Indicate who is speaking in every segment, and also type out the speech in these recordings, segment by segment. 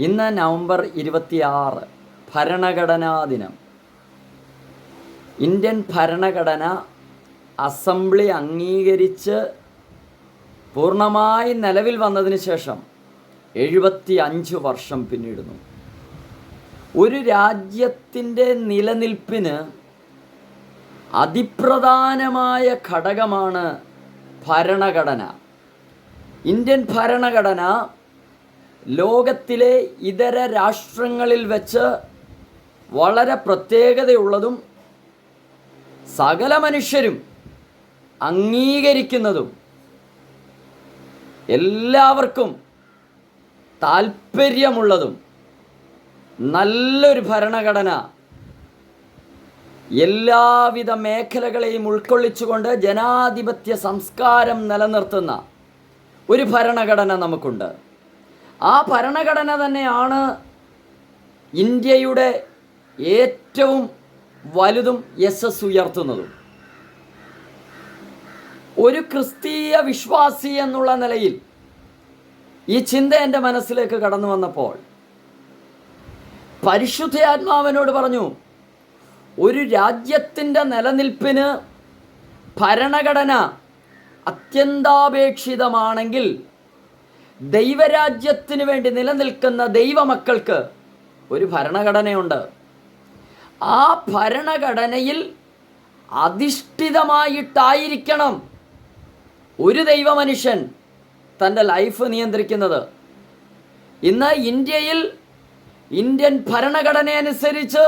Speaker 1: ഇന്ന് നവംബർ 26 ഭരണഘടനാ ദിനം. ഇന്ത്യൻ ഭരണഘടന അസംബ്ലി അംഗീകരിച്ച് പൂർണ്ണമായി നിലവിൽ വന്നതിന് ശേഷം 75 വർഷം പിന്നിടുന്നു. ഒരു രാജ്യത്തിൻ്റെ നിലനിൽപ്പിന് അതിപ്രധാനമായ ഘടകമാണ് ഭരണഘടന. ഇന്ത്യൻ ഭരണഘടന ലോകത്തിലെ ഇതര രാഷ്ട്രങ്ങളിൽ വെച്ച് വളരെ പ്രത്യേകതയുള്ളതും സകല മനുഷ്യരും അംഗീകരിക്കുന്നതും എല്ലാവർക്കും താല്പര്യമുള്ളതും നല്ലൊരു ഭരണഘടന എല്ലാവിധ മേഖലകളെയും ഉൾക്കൊള്ളിച്ചുകൊണ്ട് ജനാധിപത്യ സംസ്കാരം നിലനിർത്തുന്ന ഒരു ഭരണഘടന നമുക്കുണ്ട്. ആ ഭരണഘടന തന്നെയാണ് ഇന്ത്യയുടെ ഏറ്റവും വലുതും യശസ് ഉയർത്തുന്നതും. ഒരു ക്രിസ്തീയ വിശ്വാസി എന്നുള്ള നിലയിൽ ഈ ചിന്ത എൻ്റെ മനസ്സിലേക്ക് കടന്നു വന്നപ്പോൾ പരിശുദ്ധാത്മാവിനോട് പറഞ്ഞു, ഒരു രാജ്യത്തിൻ്റെ നിലനിൽപ്പിന് ഭരണഘടന അത്യന്താപേക്ഷിതമാണെങ്കിൽ ദൈവരാജ്യത്തിന് വേണ്ടി നിലനിൽക്കുന്ന ദൈവമക്കൾക്ക് ഒരു ഭരണഘടനയുണ്ട്. ആ ഭരണഘടനയിൽ അധിഷ്ഠിതമായിട്ടായിരിക്കണം ഒരു ദൈവമനുഷ്യൻ തൻ്റെ ലൈഫ് നിയന്ത്രിക്കുന്നത്. ഇന്ന് ഇന്ത്യയിൽ ഇന്ത്യൻ ഭരണഘടനയനുസരിച്ച്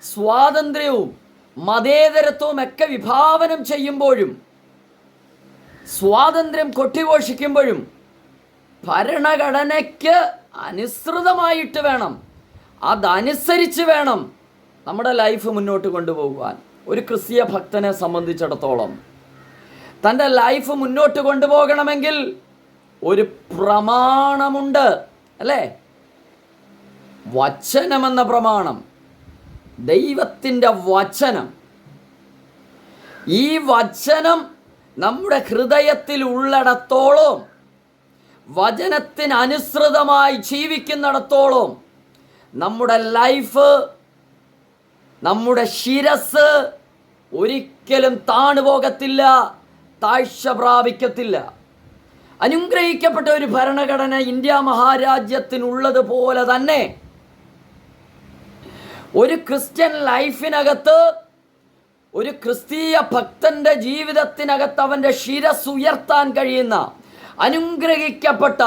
Speaker 1: സ്വാതന്ത്ര്യവും മതേതരത്വവും ഒക്കെ വിഭാവനം ചെയ്യുമ്പോഴും സ്വാതന്ത്ര്യം കൊട്ടിഘോഷിക്കുമ്പോഴും ഭരണഘടനയ്ക്ക് അനുസൃതമായിട്ട് വേണം, അതനുസരിച്ച് വേണം നമ്മുടെ ലൈഫ് മുന്നോട്ട് കൊണ്ടുപോകുവാൻ. ഒരു ക്രിസ്തീയ ഭക്തനെ സംബന്ധിച്ചിടത്തോളം തൻ്റെ ലൈഫ് മുന്നോട്ട് കൊണ്ടുപോകണമെങ്കിൽ ഒരു പ്രമാണമുണ്ട്, അല്ലേ? വചനമെന്ന പ്രമാണം, ദൈവത്തിൻ്റെ വചനം. ഈ വചനം നമ്മുടെ ഹൃദയത്തിൽ ഉള്ളിടത്തോളം, വചനത്തിനനുസൃതമായി ജീവിക്കുന്നിടത്തോളം നമ്മുടെ ലൈഫ്, നമ്മുടെ ശിരസ് ഒരിക്കലും താണുപോകത്തില്ല, താഴ്ച പ്രാപിക്കത്തില്ല. അനുഗ്രഹിക്കപ്പെട്ട ഒരു ഭരണഘടന ഇന്ത്യ മഹാരാജ്യത്തിനുള്ളതുപോലെ തന്നെ ഒരു ക്രിസ്ത്യൻ ലൈഫിനകത്ത്, ഒരു ക്രിസ്തീയ ഭക്തൻ്റെ ജീവിതത്തിനകത്ത് അവൻ്റെ ശിരസ് ഉയർത്താൻ കഴിയുന്ന അനുഗ്രഹിക്കപ്പെട്ട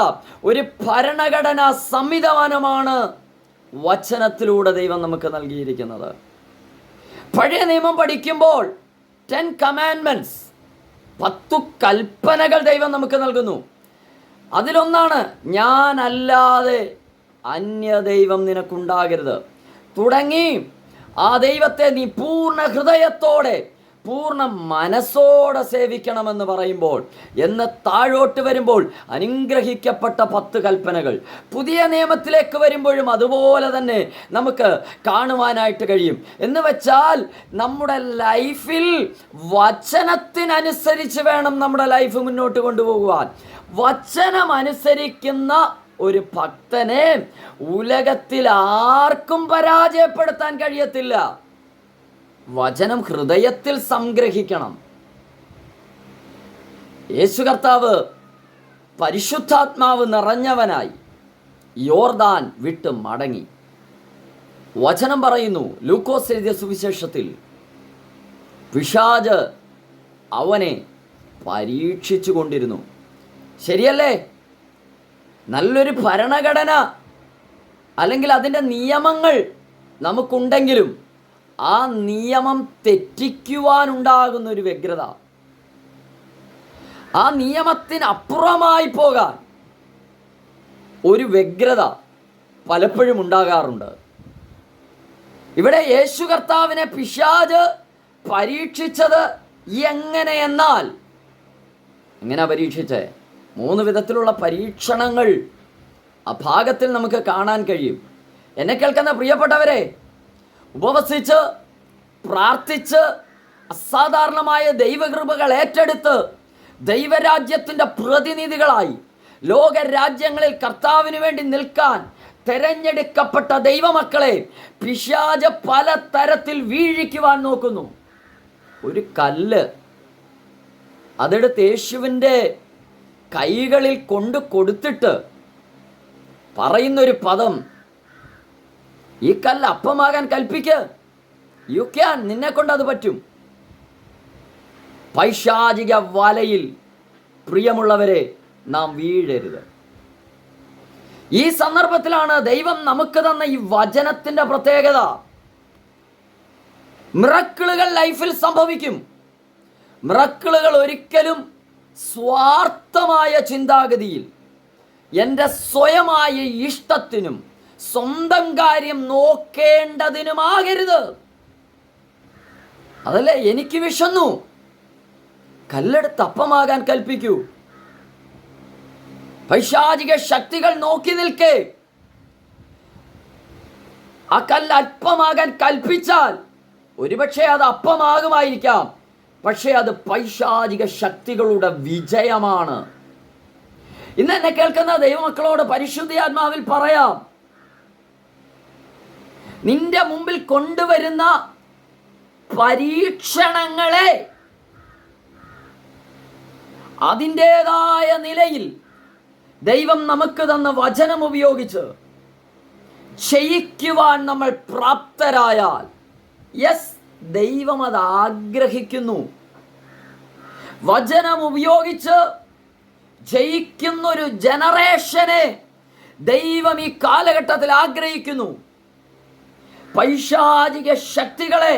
Speaker 1: ഒരു ഭരണഘടനാ സംവിധാനമാണ് വചനത്തിലൂടെ ദൈവം നമുക്ക് നൽകിയിരിക്കുന്നത്. പഴയ നിയമം പഠിക്കുമ്പോൾ 10 commandments, 10 കൽപ്പനകൾ ദൈവം നമുക്ക് നൽകുന്നു. അതിലൊന്നാണ്, ഞാനല്ലാതെ അന്യദൈവം നിനക്കുണ്ടാകരുത് തുടങ്ങി ആ ദൈവത്തെ നീ പൂർണ്ണ ഹൃദയത്തോടെ പൂർണ്ണ മനസ്സോടെ സേവിക്കണമെന്ന് പറയുമ്പോൾ, എന്ന് താഴോട്ട് വരുമ്പോൾ അനുഗ്രഹിക്കപ്പെട്ട 10 കൽപ്പനകൾ. പുതിയ നിയമത്തിലേക്ക് വരുമ്പോഴും അതുപോലെ തന്നെ നമുക്ക് കാണുവാനായിട്ട് കഴിയും. എന്ന് വെച്ചാൽ നമ്മുടെ ലൈഫിൽ വചനത്തിനനുസരിച്ച് വേണം നമ്മുടെ ലൈഫ് മുന്നോട്ട് കൊണ്ടുപോകുവാൻ. വചനം അനുസരിക്കുന്ന ഒരു ഭക്തനെ ഉലകത്തിൽ ആർക്കും പരാജയപ്പെടുത്താൻ കഴിയത്തില്ല. വചനം ഹൃദയത്തിൽ സംഗ്രഹിക്കണം. യേശു കർത്താവ് പരിശുദ്ധാത്മാവ് നിറഞ്ഞവനായി യോർദാൻ വിട്ട് മടങ്ങി. വചനം പറയുന്നു, ലൂക്കോസ് എഴുതിയ സുവിശേഷത്തിൽ, പിശാച് അവനെ പരീക്ഷിച്ചു കൊണ്ടിരുന്നു. ശരിയല്ലേ? നല്ലൊരു ഭരണഘടന അല്ലെങ്കിൽ അതിൻ്റെ നിയമങ്ങൾ നമുക്കുണ്ടെങ്കിലും ആ നിയമം തെറ്റിക്കുവാനുണ്ടാകുന്ന ഒരു വ്യഗ്രത, ആ നിയമത്തിനപ്പുറമായി പോകാൻ ഒരു വ്യഗ്രത പലപ്പോഴും ഉണ്ടാകാറുണ്ട്. ഇവിടെ യേശു കർത്താവിനെ പിശാച് പരീക്ഷിച്ചത് എങ്ങനെയെന്നാൽ, എങ്ങനെയാ പരീക്ഷിച്ചേ? 3 വിധത്തിലുള്ള പരീക്ഷണങ്ങൾ ആ ഭാഗത്തിൽ നമുക്ക് കാണാൻ കഴിയും. എന്നെ കേൾക്കുന്ന പ്രിയപ്പെട്ടവരെ, ഉപവസിച്ച് പ്രാർത്ഥിച്ച് അസാധാരണമായ ദൈവകൃപകൾ ഏറ്റെടുത്ത് ദൈവരാജ്യത്തിൻ്റെ പ്രതിനിധികളായി ലോകരാജ്യങ്ങളിൽ കർത്താവിന് വേണ്ടി നിൽക്കാൻ തെരഞ്ഞെടുക്കപ്പെട്ട ദൈവമക്കളെ പിശാച് പല തരത്തിൽ വീഴിക്കുവാൻ നോക്കുന്നു. ഒരു കല്ല് അതെടുത്ത് യേശുവിൻ്റെ കൈകളിൽ കൊണ്ട് കൊടുത്തിട്ട് പറയുന്നൊരു പദം, ഈ കല്ല് അപ്പമാകാൻ കൽപ്പിക്ക്. യു ക്യാൻ, നിന്നെ കൊണ്ട് അത് പറ്റും. പൈശാചിക വലയിൽ പ്രിയമുള്ളവരെ നാം വീഴരുത്. ഈ സന്ദർഭത്തിലാണ് ദൈവം നമുക്ക് തന്ന ഈ വചനത്തിൻ്റെ പ്രത്യേകത. മിറക്കിളുകൾ ലൈഫിൽ സംഭവിക്കും. മിറക്കിളുകൾ ഒരിക്കലും സ്വാർത്ഥമായ ചിന്താഗതിയിൽ, എൻ്റെ സ്വയമായ ഇഷ്ടത്തിനും സ്വന്തം കാര്യം നോക്കേണ്ടതിനുമാകരുത്. അതല്ലേ, എനിക്ക് വിശന്നു, കല്ലെടുത്ത് അപ്പമാകാൻ കൽപ്പിക്കൂ. പൈശാചിക ശക്തികൾ നോക്കി നിൽക്കേ. ആ കല്ല് അല്പമാകാൻ കൽപ്പിച്ചാൽ ഒരുപക്ഷെ അത് അപ്പമാകുമായിരിക്കാം, പക്ഷേ അത് പൈശാചിക ശക്തികളുടെ വിജയമാണ്. ഇന്ന് എന്നെ കേൾക്കുന്ന ദൈവമക്കളോട് പരിശുദ്ധാത്മാവിൽ പറയാം, നിന്റെ മുമ്പിൽ കൊണ്ടുവരുന്ന പരീക്ഷണങ്ങളെ അതിൻ്റെതായ നിലയിൽ ദൈവം നമുക്ക് തന്ന വചനം ഉപയോഗിച്ച് ചെയ്യിക്കുവാൻ നമ്മൾ പ്രാപ്തരായാൽ, യെസ്, ദൈവം അത് ആഗ്രഹിക്കുന്നു. വചനം ഉപയോഗിച്ച് ജയിക്കുന്നൊരു ജനറേഷനെ ദൈവം ഈ കാലഘട്ടത്തിൽ ആഗ്രഹിക്കുന്നു. പൈശാചിക ശക്തികളെ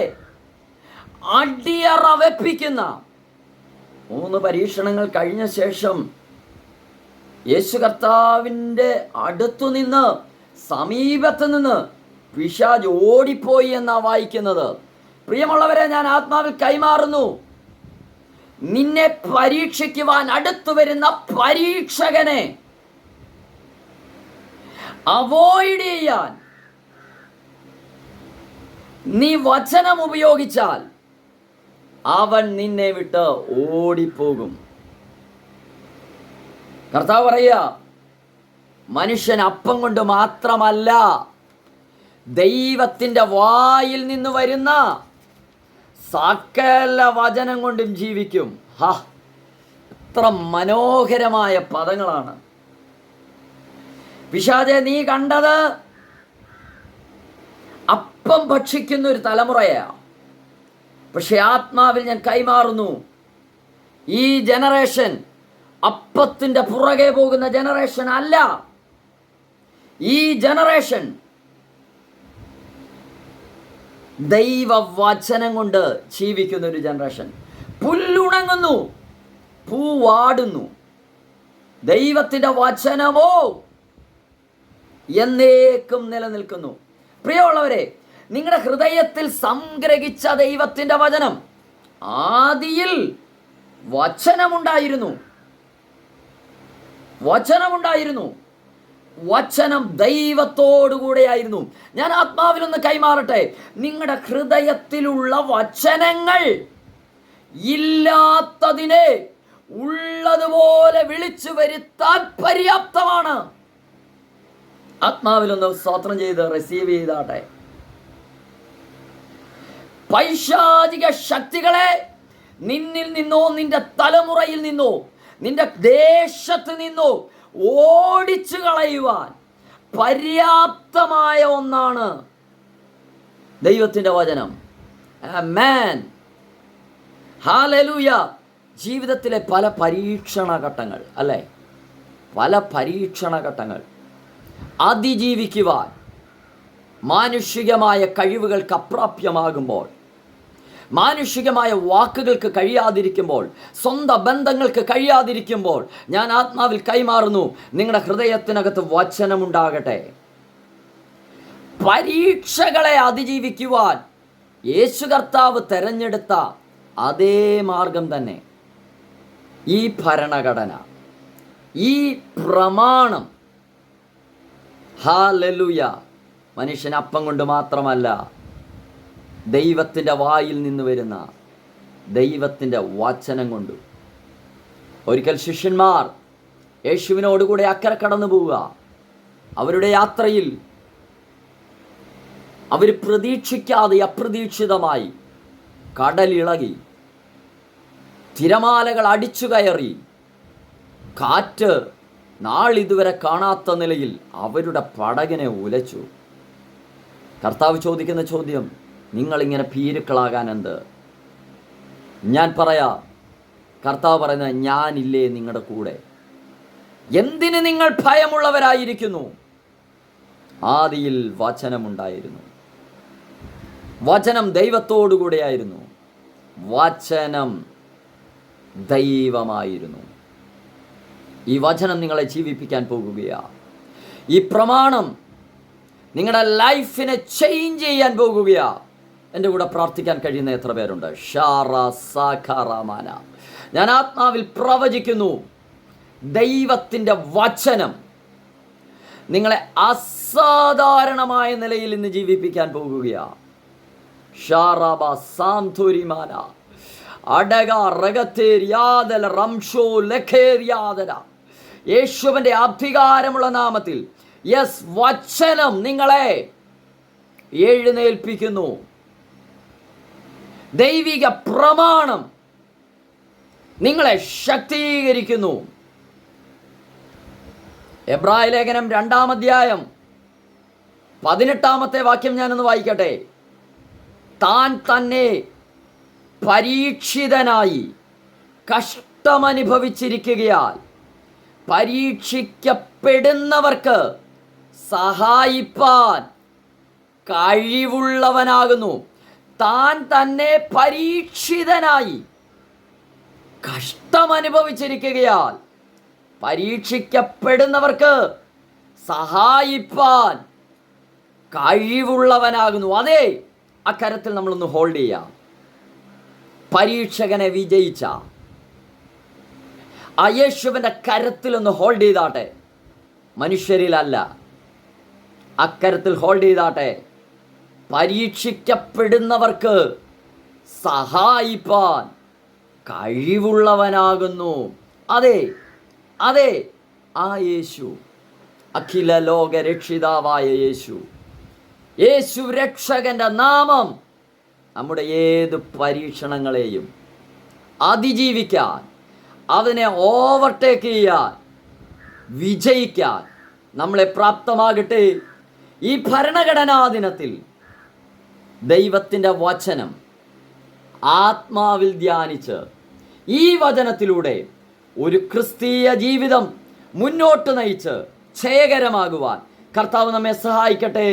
Speaker 1: അടിയറവെപ്പിക്കുന്ന 3 പരീക്ഷണങ്ങൾ കഴിഞ്ഞ ശേഷം യേശു കർത്താവിൻ്റെ അടുത്തുനിന്ന്, സമീപത്ത് നിന്ന് പിശാച് ഓടിപ്പോയി എന്നാണ് വായിക്കുന്നത്. പ്രിയമുള്ളവരെ, ഞാൻ ആത്മാവിൽ കൈമാറുന്നു, നിന്നെ പരീക്ഷിക്കുവാൻ അടുത്തു വരുന്ന പരീക്ഷകനെ അവോയ്ഡ് ചെയ്യാൻ നീ വചനം ഉപയോഗിച്ചാൽ അവൻ നിന്നെ വിട്ട് ഓടിപ്പോകും. കർത്താവ് പറയുക, മനുഷ്യൻ അപ്പം കൊണ്ട് മാത്രമല്ല ദൈവത്തിൻ്റെ വായിൽ നിന്ന് വരുന്ന സകല വചനം കൊണ്ടും ജീവിക്കും. എത്ര മനോഹരമായ പദങ്ങളാണ്. പിശാചേ, നീ കണ്ടത് അപ്പം ഭക്ഷിക്കുന്ന ഒരു തലമുറയാണ്. പക്ഷെ ആത്മാവിൽ ഞാൻ കൈമാറുന്നു, ഈ ജനറേഷൻ അപ്പത്തിൻ്റെ പുറകെ പോകുന്ന ജനറേഷൻ അല്ല. ഈ ജനറേഷൻ ദൈവവചനം കൊണ്ട് ജീവിക്കുന്ന ഒരു ജനറേഷൻ. പുല്ലുണങ്ങുന്നു, പൂവാടുന്നു, ദൈവത്തിൻ്റെ വചനമോ എന്നേക്കും നിലനിൽക്കുന്നു. പ്രിയമുള്ളവരെ, നിങ്ങളുടെ ഹൃദയത്തിൽ സംഗ്രഹിച്ച ദൈവത്തിൻ്റെ വചനം, ആദിയിൽ വചനമുണ്ടായിരുന്നു. വചനം ദൈവത്തോടുകൂടെയായിരുന്നു. ഞാൻ ആത്മാവിലൊന്ന് കൈമാറട്ടെ, നിങ്ങളുടെ ഹൃദയത്തിലുള്ള വചനങ്ങൾ ഇല്ലാത്തതിനെ ഉള്ളതുപോലെ വിളിച്ചു വരുത്താൻ പര്യാപ്തമാണ്. ആത്മാവിലൊന്ന് സ്തോത്രം ചെയ്ത് റിസീവ് ചെയ്താട്ടെ. പൈശാചിക ശക്തികളെ നിന്നിൽ നിന്നോ, നിന്റെ തലമുറയിൽ നിന്നോ, നിന്റെ ദേശത്ത് നിന്നോ ഓടിച്ചു കളയുവാൻ പര്യാപ്തമായ ഒന്നാണ് ദൈവത്തിൻ്റെ വചനം. ആമേൻ, ഹല്ലേലൂയ. ജീവിതത്തിലെ പല പരീക്ഷണഘട്ടങ്ങൾ, അല്ലേ, പല പരീക്ഷണഘട്ടങ്ങൾ അതിജീവിക്കുവാൻ മാനുഷികമായ കഴിവുകൾക്ക് അപ്രാപ്യമാകുമ്പോൾ, മാനുഷികമായ വാക്കുകൾക്ക് കഴിയാതിരിക്കുമ്പോൾ, സ്വന്തം ബന്ധങ്ങൾക്ക് കഴിയാതിരിക്കുമ്പോൾ, ഞാൻ ആത്മാവിൽ കൈമാറുന്നു, നിങ്ങളുടെ ഹൃദയത്തിനകത്ത് വചനമുണ്ടാകട്ടെ. പരീക്ഷകളെ അതിജീവിക്കുവാൻ യേശു കർത്താവ് തെരഞ്ഞെടുത്ത അതേ മാർഗം തന്നെ ഈ ഭരണഘടന, ഈ പ്രമാണം. ഹല്ലേലൂയ. മനുഷ്യൻ അപ്പം കൊണ്ട് മാത്രമല്ല, ദൈവത്തിൻ്റെ വായിൽ നിന്ന് വരുന്ന ദൈവത്തിൻ്റെ വചനം കൊണ്ട്. ഒരിക്കൽ ശിഷ്യന്മാർ യേശുവിനോടുകൂടെ അക്കരെ കടന്നു പോവുക. അവരുടെ യാത്രയിൽ അവർ പ്രതീക്ഷിക്കാതെ അപ്രതീക്ഷിതമായി കടലിളകി, തിരമാലകൾ അടിച്ചു കയറി, കാറ്റ് നാളിതുവരെ കാണാത്ത നിലയിൽ അവരുടെ പടകിനെ ഉലച്ചു. കർത്താവ് ചോദിക്കുന്ന ചോദ്യം, നിങ്ങളിങ്ങനെ ഭീരുക്കളാകാൻ എന്ത്? ഞാൻ പറയാം, കർത്താവ് പറയുന്നത്, ഞാനില്ലേ നിങ്ങളുടെ കൂടെ? എന്തിന് നിങ്ങൾ ഭയമുള്ളവരായിരിക്കുന്നു? ആദിയിൽ വചനമുണ്ടായിരുന്നു, വചനം ദൈവത്തോടുകൂടെയായിരുന്നു, വചനം ദൈവമായിരുന്നു. ഈ വചനം നിങ്ങളെ ജീവിപ്പിക്കാൻ പോകുകയാണ്. ഈ പ്രമാണം നിങ്ങളുടെ ലൈഫിനെ ചേഞ്ച് ചെയ്യാൻ പോകുകയാണ്. എൻ്റെ കൂടെ പ്രാർത്ഥിക്കാൻ കഴിയുന്ന എത്ര പേരുണ്ട്? ഞാൻ ആത്മാവിൽ പ്രവചിക്കുന്നു, ദൈവത്തിൻ്റെ വചനം നിങ്ങളെ അസാധാരണമായ നിലയിൽ ഇന്ന് ജീവിപ്പിക്കാൻ പോകുകയാണ്. യേശുവിൻ്റെ അധികാരമുള്ള നാമത്തിൽ വചനം നിങ്ങളെ എഴുന്നേൽപ്പിക്കുന്നു. ദൈവിക പ്രമാണം നിങ്ങളെ ശക്തീകരിക്കുന്നു. എബ്രായ ലേഖനം 2-ാം അധ്യായം 18-ാമത്തെ വാക്യം ഞാനൊന്ന് വായിക്കട്ടെ. താൻ തന്നെ പരീക്ഷിതനായി കഷ്ടമനുഭവിച്ചിരിക്കുകയാൽ പരീക്ഷിക്കപ്പെടുന്നവർക്ക് സഹായിപ്പാൻ കഴിവുള്ളവനാകുന്നു. താൻ തന്നെ പരീക്ഷിതനായി കഷ്ടമനുഭവിച്ചിരിക്കുകയാൽ പരീക്ഷിക്കപ്പെടുന്നവർക്ക് സഹായിപ്പാൻ കഴിവുള്ളവനാകുന്നു. അതെ, അക്കരത്തിൽ നമ്മളൊന്ന് ഹോൾഡ് ചെയ്യാം. പരീക്ഷകനെ വിജയിച്ച ആ യേശുവിൻ്റെ കരത്തിലൊന്ന് ഹോൾഡ് ചെയ്താട്ടെ. മനുഷ്യരിലല്ല, അക്കരത്തിൽ ഹോൾഡ് ചെയ്താട്ടെ. പരീക്ഷിക്കപ്പെടുന്നവർക്ക് സഹായിപ്പാൻ കഴിവുള്ളവനാകുന്നു. അതെ അതെ, ആ യേശു, അഖില ലോക രക്ഷിതാവായ യേശു, യേശു രക്ഷകൻ്റെ നാമം നമ്മുടെ ഏത് പരീക്ഷണങ്ങളെയും അതിജീവിക്കാൻ, അതിനെ ഓവർടേക്ക് ചെയ്യാൻ, വിജയിക്കാൻ നമ്മളെ പ്രാപ്തമാകട്ടെ. ഈ ഭരണഘടനാ ദിനത്തിൽ ദൈവത്തിൻ്റെ വചനം ആത്മാവിൽ ധ്യാനിച്ച് ഈ വചനത്തിലൂടെ ഒരു ക്രിസ്തീയ ജീവിതം മുന്നോട്ട് നയിച്ച് ജയകരമാകുവാൻ കർത്താവ് നമ്മെ സഹായിക്കട്ടെ.